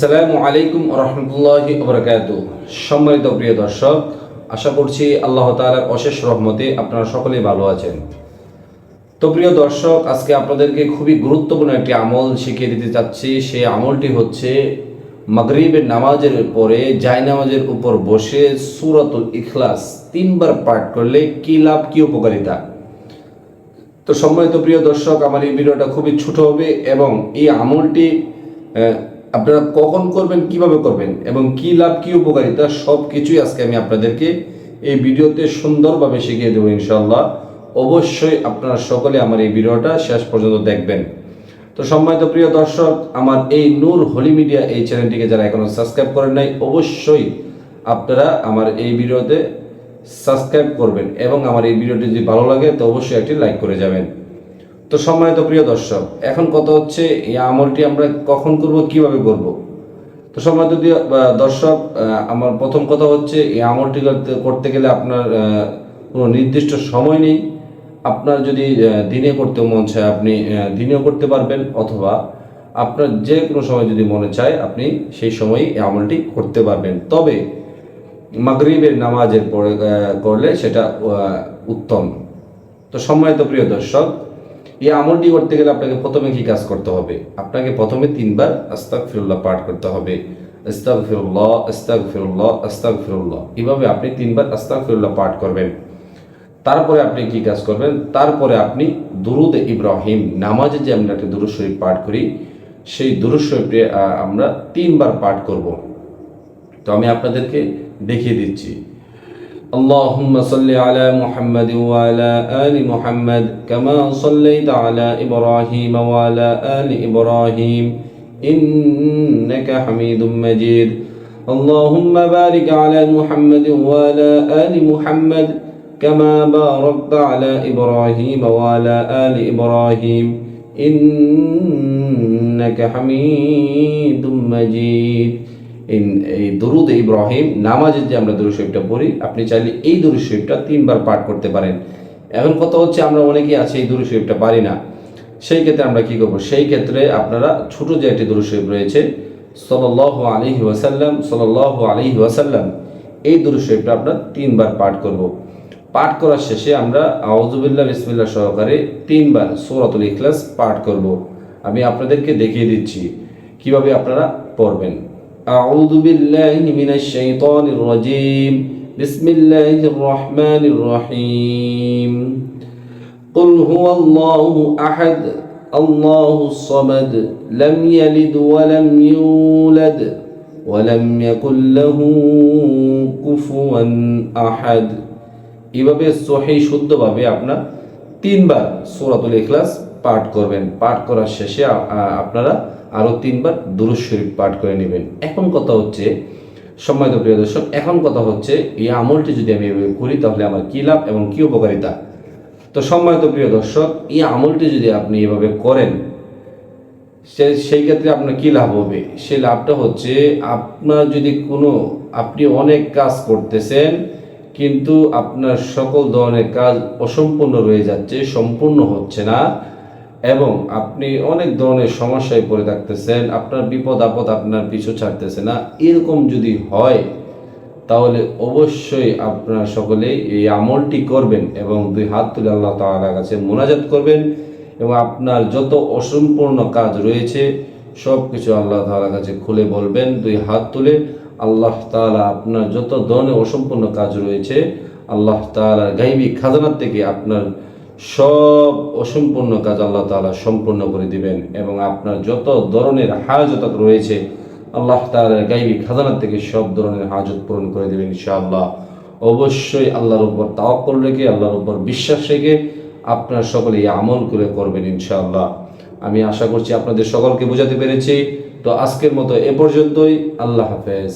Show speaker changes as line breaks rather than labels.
আসসালামু আলাইকুম রহমতুল্লাহি ওবারাকাতুহু। সম্মানিত প্রিয় দর্শক, আশা করছি আল্লাহ তাআলার অশেষ রহমতে আপনারা সকলেই ভালো আছেন। তো প্রিয় দর্শক, আজকে আপনাদেরকে খুবই গুরুত্বপূর্ণ একটি আমল শিখিয়ে দিতে চাচ্ছি। সেই আমলটি হচ্ছে মাগরিবের নামাজের পরে জায়নামাজের উপর বসে সূরাতুল ইখলাস 3 বার পাঠ করলে কি লাভ, কি উপকারিতা। তো সম্মানিত প্রিয় দর্শক, আমার এই ভিডিওটা খুবই ছোট হবে এবং এই আমলটি আপনারা কখন করবেন, কিভাবে করবেন এবং কি লাভ, কি উপকারিতা সব কিছুই আজকে আমি আপনাদেরকে এই ভিডিওতে সুন্দরভাবে শিখিয়ে দেবো ইনশাআল্লাহ। অবশ্যই আপনারা সকলে আমার এই ভিডিওটা শেষ পর্যন্ত দেখবেন। তো সম্মানিত প্রিয় দর্শক, আমার এই নূর হোলি মিডিয়া এই চ্যানেলটিকে যারা এখনো সাবস্ক্রাইব করেন নাই, অবশ্যই আপনারা আমার এই ভিডিওতে সাবস্ক্রাইব করবেন এবং আমার এই ভিডিওটি যদি ভালো লাগে তো অবশ্যই একটি লাইক করে যাবেন। তো সম্মানিত প্রিয় দর্শক, এখন কথা হচ্ছে এই আমলটি আমরা কখন করব, কিভাবে করব। তো সম্মানিত দর্শক, আমার প্রথম কথা হচ্ছে এই আমলটি করতে গেলে আপনার কোনো নির্দিষ্ট সময় নেই। আপনার যদি দিনে করতে মন চায় আপনি দিনেও করতে পারবেন, অথবা আপনার যে কোনো সময় যদি মনে চায় আপনি সেই সময়ই এই আমলটি করতে পারবেন। তবে মাগরিবের নামাজের পরে করলে সেটা উত্তম। তো সম্মানিত প্রিয় দর্শক, এই আমলটি করতে গেলে আপনাকে প্রথমে কি কাজ করতে হবে? আপনাকে প্রথমে 3 বার আস্তাগফিরুল্লাহ পাঠ করতে হবে। আস্তাগফিরুল্লাহ, আস্তাগফিরুল্লাহ, আস্তাগফিরুল্লাহ, এভাবে আপনি 3 বার আস্তাগফিরুল্লাহ পাঠ করবেন। তারপরে আপনি কি কাজ করবেন? তারপরে আপনি দুরুদ ইব্রাহিম, নামাজে যে আমরা একটা দুরূদ শরীফ পাঠ করি, সেই দুরূদ শরীফটি আমরা 3 বার পাঠ করব। তো আমি আপনাদেরকে দেখিয়ে দিচ্ছি। اللهم صل على محمد وعلى آل محمد كما صليت على إبراهيم وعلى آل إبراهيم إنك حميد مجيد اللهم بارك على محمد وعلى آل محمد كما باركت على إبراهيم وعلى آل إبراهيم إنك حميد مجيد। এই দুরুদ ইব্রাহিম নামাজে যে আমরা দুরূদ শরীফটা পড়ি, আপনি চাইলে এই দুরূদ শরীফটা 3 বার পাঠ করতে পারেন। এখন কথা হচ্ছে আমরা অনেকেই আছে এই দুরূদ শরীফটা পারি না। সেই ক্ষেত্রে আমরা কি করব? সেই ক্ষেত্রে আপনারা ছোট যে একটি দুরূদ শরীফ রয়েছে সাল্লাল্লাহু আলাইহি ওয়াসাল্লাম, সাল্লাল্লাহু আলাইহি ওয়াসাল্লাম, এই দুরূদ শরীফটা আমরা 3 বার পাঠ করব। পাঠ করার শেষে আমরা আউযু বিল্লাহ বিসমিল্লাহ সহকারে 3 বার সূরাতুল ইখলাস পাঠ করব। আমি আপনাদেরকে দেখিয়ে দিচ্ছি কিভাবে আপনারা পড়বেন। أعوذ بالله من الشيطان الرجيم بسم الله الرحمن الرحيم قل هو الله أحد الله الصمد لم يلد ولم يولد ولم يكن له كفوا أحد। এভাবে সহিহ শুদ্ধভাবে আপনারা 3 বার সূরাতুল ইখলাস পাঠ করবেন। পাঠ করার শেষে আপনারা আরও 3 বার দুরূদ শরীফ পাঠ করে নেবেন। এখন কথা হচ্ছে সম্মানিত প্রিয় দর্শক, এখন কথা হচ্ছে এই আমলটি যদি আমি এভাবে করি তাহলে আমার কী লাভ এবং কী উপকারিতা। তো সম্মানিত প্রিয় দর্শক, এই আমলটি যদি আপনি এভাবে করেন সেই ক্ষেত্রে আপনার কী লাভ হবে? সেই লাভটা হচ্ছে আপনার যদি আপনি অনেক কাজ করতেছেন কিন্তু আপনার সকল ধরনের কাজ অসম্পূর্ণ রয়ে যাচ্ছে, সম্পূর্ণ হচ্ছে না, এবং আপনি অনেক ধরনের সমস্যায় পড়ে থাকতেছেন, আপনার বিপদ আপদ আপনার পিছু ছাড়তেছে না, এরকম যদি হয় তাহলে অবশ্যই আপনারা সকলেই এই আমলটি করবেন এবং 2 হাত তুলে আল্লাহ তাআলার কাছে মুনাজাত করবেন এবং আপনার যত অসম্পূর্ণ কাজ রয়েছে সব কিছু আল্লাহ তাআলার কাছে খুলে বলবেন 2 হাত তুলে। আল্লাহ তাআলা আপনার যত ধরনের অসম্পূর্ণ কাজ রয়েছে আল্লাহ তাআলার গায়বী খাজানার থেকে আপনার সব অসম্পূর্ণ কাজ আল্লাহ তাআলা সম্পূর্ণ করে দিবেন এবং আপনার যত ধরনের হাজত রয়েছে আল্লাহ তাআলার গায়বী খাজানা থেকে সব ধরনের হাজত পূরণ করে দিবেন ইনশাআল্লাহ। অবশ্যই আল্লাহর উপর তাওয়াক্কুল রেখে, আল্লাহর উপর বিশ্বাস রেখে আপনারা সকলে এই আমল করে করবেন ইনশাআল্লাহ। আমি আশা করছি আপনাদের সকলকে বোঝাতে পেরেছি। তো আজকের মতো এ পর্যন্তই। আল্লাহ হাফেজ।